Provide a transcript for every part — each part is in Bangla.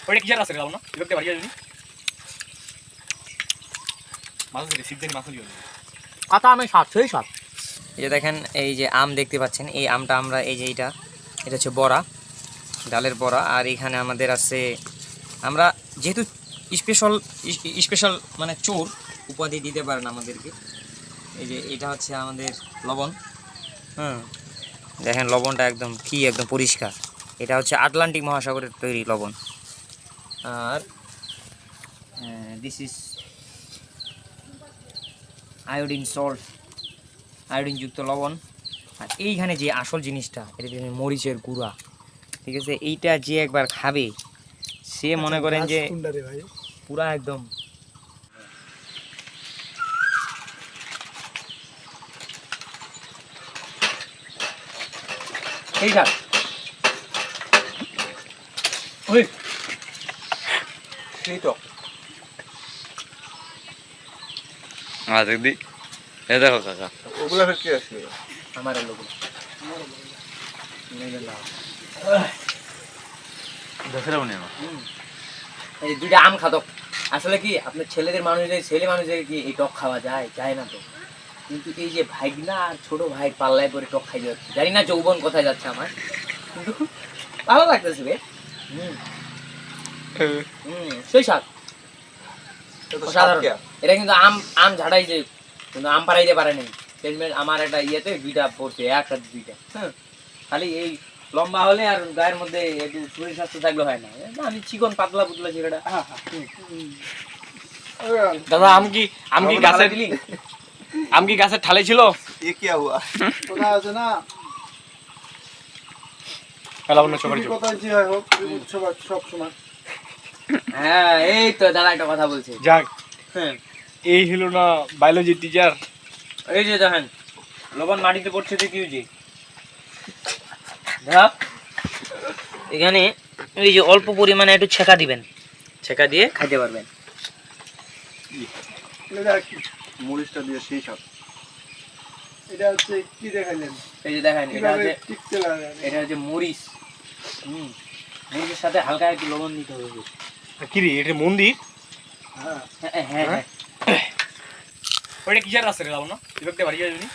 ওটা কিসের আছে রে লাবণ দেখতে পারি যদি মাছ ধরে সিজনে মাছ লিও কাঁচা আমের স্বাদ সেই স্বাদ। এই যে দেখেন এই যে আম দেখতে পাচ্ছেন, এই আমটা আমরা এই যে এটা হচ্ছে বড়া, ডালের বড়া। আর এখানে আমাদের আছে, আমরা যেহেতু স্পেশাল মানে চোর উপাধি দিতে পারেন আমাদেরকে। এই যে এটা হচ্ছে আমাদের লবণ। দেখেন লবণটা একদম একদম পরিষ্কার। এটা হচ্ছে আটলান্টিক মহাসাগরের তৈরি লবণ। আর দিস ইজ আয়োডিন সল্ট, আয়োডিনযুক্ত লবণ। আর এইখানে যে আসল জিনিসটা, এটা হচ্ছে মরিচের গুঁড়া। ঠিক আছে, এইটা যে একবার খাবে সে মনে করেন যে পুরা একদম এই থাক। ওই সেই তো দেখি এ দেখো কাকা ওগুলা ফের কি আছে আমার লোক এই দুইটা আম খাতো। আসলে কি আপনার ছেলে মানুষদের কি এই টক খাওয়া যায় না তো। কিন্তু এই যে ভাইগনা আর ছোট ভাই পাল্লায় পরে টক খাই যাচ্ছে, জানি না যৌবন কোথায় যাচ্ছে আমার, কিন্তু ভালো লাগতেছে রে। সেই স্বাদ অসাধারণ। এটা কিন্তু আম ঝাড়াই যে, কিন্তু আম পাড়াইতে পারে নাই। আমার একটা ইয়েতে দুইটা পড়ছে, একটা দুইটা। হ্যাঁ, খালি এই লম্বা হলে আর গায়ের মধ্যে একটু শরীর স্বাস্থ্য থাকলে হয় না। আমি চিকন পাতলা পুতলা ছেলেটা। দাদা আম কি গাছে দিলি? আম কি গাছের ঠালে ছিল? ये क्या हुआ কথা আছে না, লাবণ সবারই কথা যে হয় হোক সব সময়। হ্যাঁ, এই তো দাদা একটা কথা বলছে। যাক, হ্যাঁ, এই হলো না বায়োলজি টিচার। এই যে দেখেন লবণ মাটিতে পড়ছে তো কি হয়েছে। এখানে এই যে অল্প পরিমাণে একটু ছেঁকা দিবেন, ছেঁকা দিয়ে খাইতে পারবেন। মরিচটা দিয়ে সেই সব এটা হচ্ছে কি দেখাইলেন, এই যে দেখেন এটা হচ্ছে মরিচ। মরিচের সাথে হালকা একটু লবণ দিতে হবে। কি রে, এটা মন্দির? হ্যাঁ হ্যাঁ হ্যাঁ, ওটা কিসের আছে রে লাবণ দেখতে পারি যদি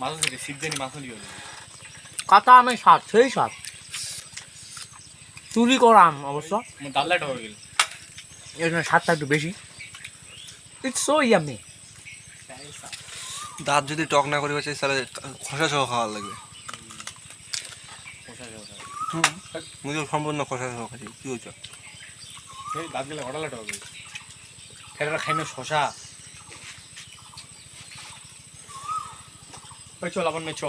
মাছ ধরে সিজনে মাছ লিও কাঁচা আমের স্বাদ সেই স্বাদ। চুরি করা আম অবশ্য, ডাল্লাটা হয়ে গেল। এর জন্য স্বাদটা একটু বেশি। It's so yummy. দাঁত যদি টক না করে বাঁচে তাহলে খোসা সহ খাওয়া লাগবে। মুই সম্পূর্ণ খোসা সহ খাচ্ছি। কি হয়েছে দাঁত গেলে ঘটালাটা হবে। খেলাটা খাইনো শশা। চল আবার চ।